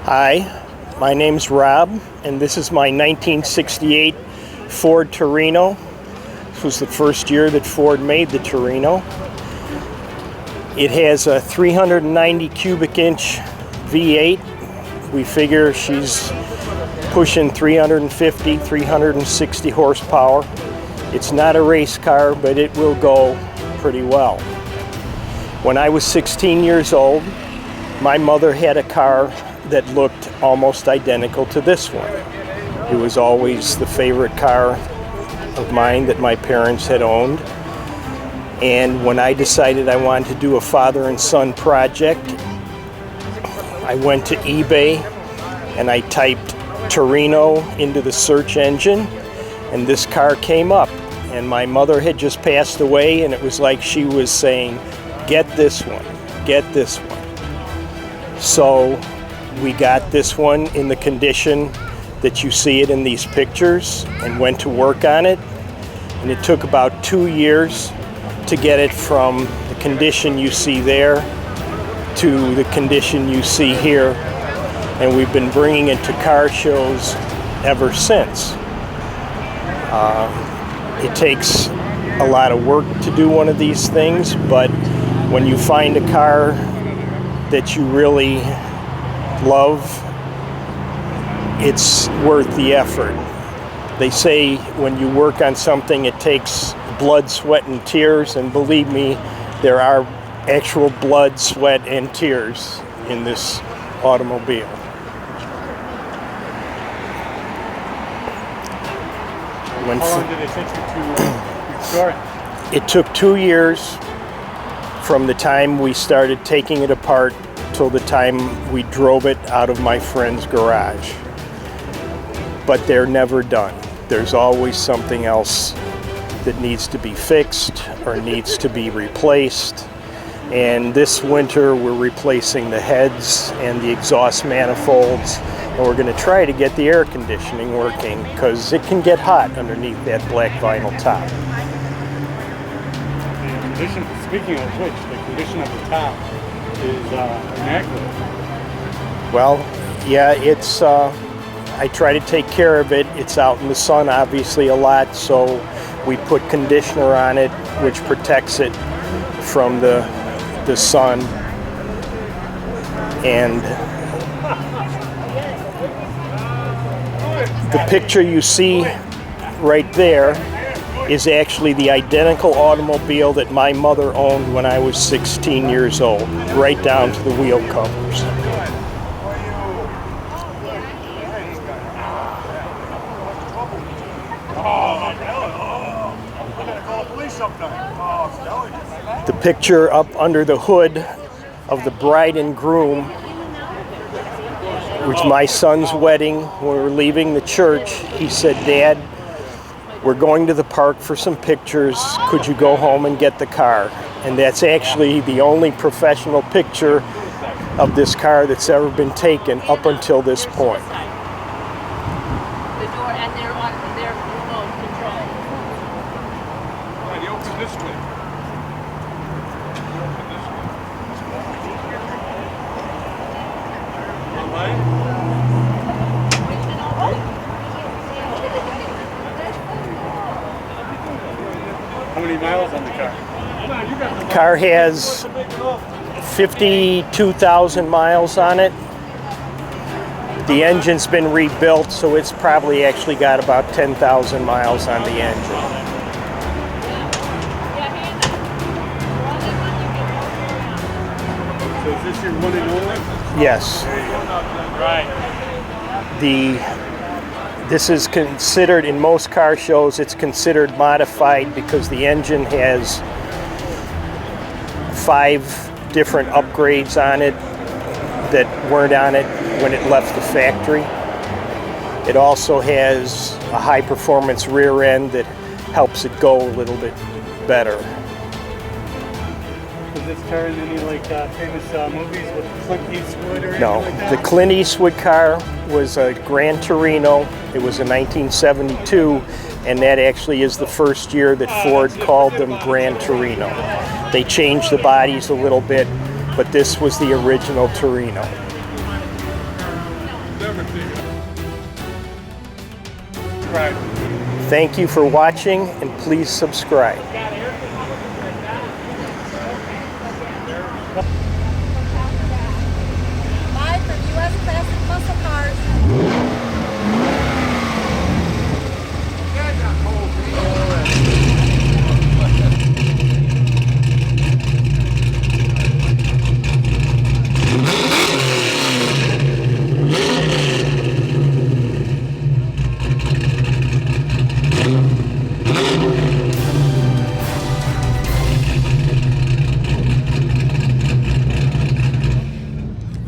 Hi, my name's Rob, and this is my 1968 Ford Torino. This was the first year that Ford made the Torino. It has a 390 cubic inch V8. We figure she's pushing 350, 360 horsepower. It's not a race car, but it will go pretty well. When I was 16 years old, my mother had a car that looked almost identical to this one. It was always the favorite car of mine that my parents had owned. And when I decided I wanted to do a father and son project, I went to eBay and I typed Torino into the search engine, and this car came up. And my mother had just passed away, and it was like she was saying, "Get this one, get this one." So we got this one in the condition that you see it in these pictures and went to work on it. And it took about 2 years to get it from the condition you see there to the condition you see here. And we've been bringing it to car shows ever since. It takes a lot of work to do one of these things, but when you find a car that you really love, it's worth the effort. They say when you work on something, it takes blood, sweat, and tears, and believe me, there are actual blood, sweat, and tears in this automobile. How long did it take you to restore it? It took 2 years from the time we started taking it apart till the time we drove it out of my friend's garage. But they're never done. There's always something else that needs to be fixed or needs to be replaced. And this winter we're replacing the heads and the exhaust manifolds, and we're going to try to get the air conditioning working because it can get hot underneath that black vinyl top. The condition, speaking of which, the condition of the top is immaculate. Well, yeah, it's I try to take care of it. It's out in the sun obviously a lot, so we put conditioner on it which protects it from the sun. And the picture you see right there is actually the identical automobile that my mother owned when I was 16 years old, right down to the wheel covers. The picture up under the hood of the bride and groom, which my son's wedding, when we were leaving the church, he said, "Dad, we're going to the park for some pictures. Could you go home and get the car?" And that's actually the only professional picture of this car that's ever been taken up until this point. The door and their remote control. Right, you open this way. How many miles on the car? The car has 52,000 miles on it. The engine's been rebuilt, so it's probably actually got about 10,000 miles on the engine. So is this your one and only? Yes. Right. This is considered, in most car shows, it's considered modified because the engine has 5 different upgrades on it that weren't on it when it left the factory. It also has a high performance rear end that helps it go a little bit better. Was this car in any like famous movies with Clint Eastwood or anything No, like that? the Clint Eastwood car was a Gran Torino. It was in 1972, and that actually is the first year that Ford called them Gran Torino. They changed the bodies a little bit, but this was the original Torino. Right. Thank you for watching, and please subscribe.